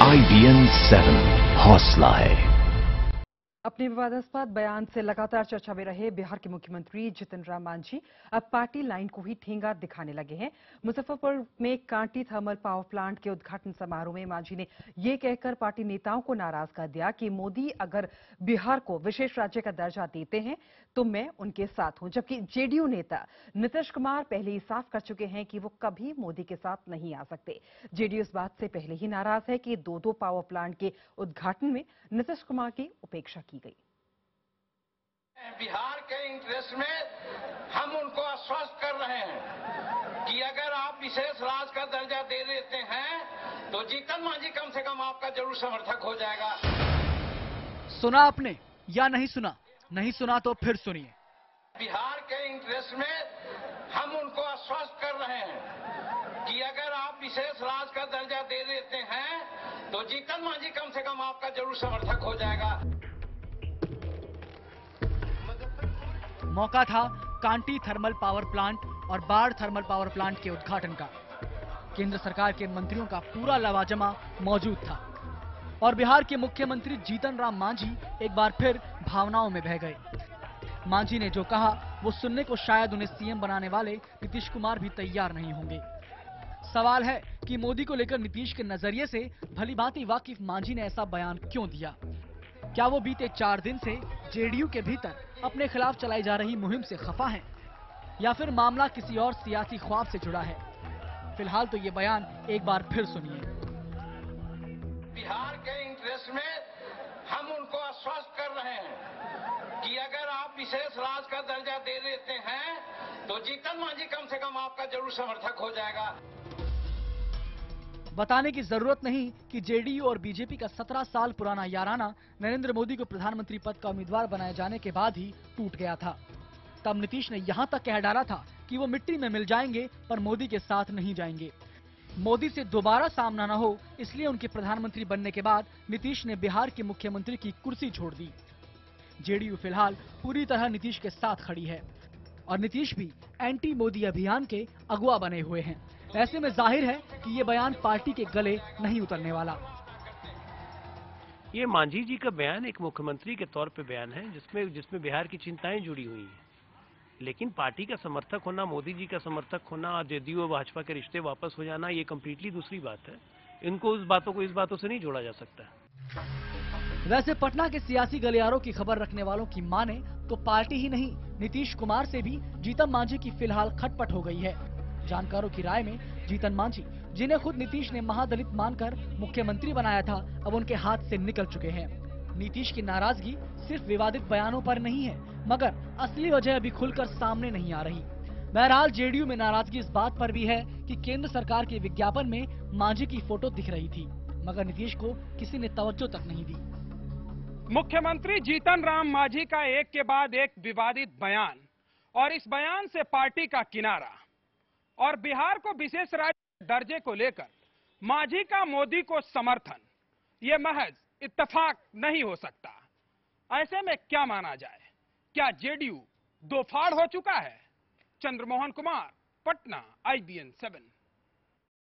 IBN 7 हौसला है। अपने विवादास्पद बयान से लगातार चर्चा में रहे बिहार के मुख्यमंत्री जीतन राम मांझी अब पार्टी लाइन को ही ठेंगा दिखाने लगे हैं। मुजफ्फरपुर में कांटी थर्मल पावर प्लांट के उद्घाटन समारोह में मांझी ने ये कहकर पार्टी नेताओं को नाराज कर दिया कि मोदी अगर बिहार को विशेष राज्य का दर्जा देते हैं तो मैं उनके साथ हूं, जबकि जेडीयू नेता नीतीश कुमार पहले ही साफ कर चुके हैं कि वो कभी मोदी के साथ नहीं आ सकते। जेडीयू इस बात से पहले ही नाराज है कि दो पावर प्लांट के उद्घाटन में नीतीश कुमार की उपेक्षा की गई। बिहार के इंटरेस्ट में हम उनको आश्वस्त कर रहे हैं कि अगर आप विशेष राज्य का दर्जा दे देते हैं तो जीतन मांझी कम से कम आपका जरूर समर्थक हो जाएगा। सुना आपने या नहीं सुना? नहीं सुना तो फिर सुनिए। बिहार के इंटरेस्ट में हम उनको आश्वस्त कर रहे हैं कि अगर आप विशेष राज्य का दर्जा दे देते हैं तो जीतन मांझी कम से कम आपका जरूर समर्थक हो जाएगा। मौका था कांटी थर्मल पावर प्लांट और बाढ़ थर्मल पावर प्लांट के उद्घाटन का। केंद्र सरकार के मंत्रियों का पूरा लवाजमा मौजूद था और बिहार के मुख्यमंत्री जीतन राम मांझी एक बार फिर भावनाओं में बह गए। मांझी ने जो कहा वो सुनने को शायद उन्हें सीएम बनाने वाले नीतीश कुमार भी तैयार नहीं होंगे। सवाल है कि मोदी को लेकर नीतीश के नजरिए से भलीभांति वाकिफ मांझी ने ऐसा बयान क्यों दिया? क्या वो बीते 4 दिन से जेडीयू के भीतर अपने खिलाफ चलाई जा रही मुहिम से खफा हैं? या फिर मामला किसी और सियासी ख्वाब से जुड़ा है? फिलहाल तो ये बयान एक बार फिर सुनिए। बिहार के इंटरेस्ट में हम उनको आश्वस्त कर रहे हैं कि अगर आप विशेष राज्य का दर्जा दे देते हैं तो जीतन मांझी कम से कम आपका जरूर समर्थक हो जाएगा। बताने की जरूरत नहीं कि जेडीयू और बीजेपी का 17 साल पुराना याराना नरेंद्र मोदी को प्रधानमंत्री पद का उम्मीदवार बनाए जाने के बाद ही टूट गया था। तब नीतीश ने यहां तक कह डाला था कि वो मिट्टी में मिल जाएंगे पर मोदी के साथ नहीं जाएंगे। मोदी से दोबारा सामना न हो इसलिए उनके प्रधानमंत्री बनने के बाद नीतीश ने बिहार के मुख्यमंत्री की कुर्सी छोड़ दी। जेडीयू फिलहाल पूरी तरह नीतीश के साथ खड़ी है और नीतीश भी एंटी मोदी अभियान के अगुवा बने हुए हैं। ऐसे में जाहिर है कि ये बयान पार्टी के गले नहीं उतरने वाला। ये मांझी जी का बयान एक मुख्यमंत्री के तौर पे बयान है जिसमें बिहार की चिंताएं जुड़ी हुई हैं। लेकिन पार्टी का समर्थक होना, मोदी जी का समर्थक होना और जेडीयू और भाजपा के रिश्ते वापस हो जाना, ये कम्प्लीटली दूसरी बात है। इनको इस बातों से नहीं जोड़ा जा सकता। वैसे पटना के सियासी गलियारों की खबर रखने वालों की माने तो पार्टी ही नहीं नीतीश कुमार से भी जीतन मांझी की फिलहाल खटपट हो गई है। जानकारों की राय में जीतन मांझी, जिन्हें खुद नीतीश ने महादलित मानकर मुख्यमंत्री बनाया था, अब उनके हाथ से निकल चुके हैं। नीतीश की नाराजगी सिर्फ विवादित बयानों पर नहीं है, मगर असली वजह अभी खुलकर सामने नहीं आ रही। बहरहाल जेडीयू में नाराजगी इस बात पर भी है कि केंद्र सरकार के विज्ञापन में मांझी की फोटो दिख रही थी, मगर नीतीश को किसी ने तवज्जो तक नहीं दी। मुख्यमंत्री जीतन राम मांझी का एक के बाद एक विवादित बयान और इस बयान से पार्टी का किनारा और बिहार को विशेष राज्य दर्जे को लेकर मांझी का मोदी को समर्थन, ये महज इत्तेफाक नहीं हो सकता। ऐसे में क्या माना जाए? क्या जेडीयू दो फाड़ हो चुका है? चंद्रमोहन कुमार, पटना, IBN 7।